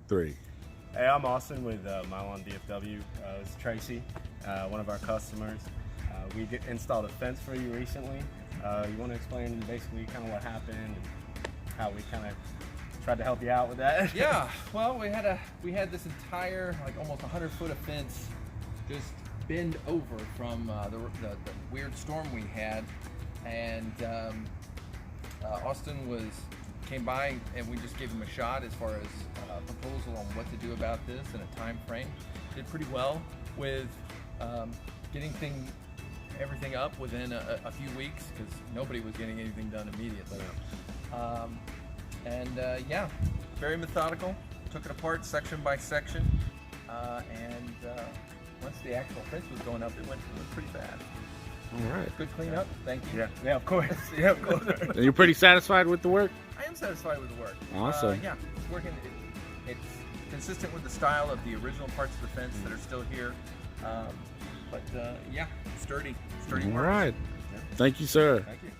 3. Hey, I'm Austin with Mylon DFW. This is Tracy, one of our customers. We installed a fence for you recently. You want to explain basically kind of what happened and how we kind of tried to help you out with that? Yeah, well, we had this entire, like, almost 100 foot of fence just bend over from the weird storm we had, and Austin came by and we just gave him a shot as far as a proposal on what to do about this in a time frame. Did pretty well with getting everything up within a few weeks, because nobody was getting anything done immediately. Yeah, very methodical. Took it apart section by section, and once the actual fence was going up, it went pretty fast. All right. Good cleanup. Thank you. Yeah, of course. Yeah, of course. And you're pretty satisfied with the work? I am satisfied with the work. Awesome. Yeah, it's working. It's consistent with the style of the original parts of the fence that are still here. Yeah, sturdy All work. right. Yeah. Thank you, sir. Thank you.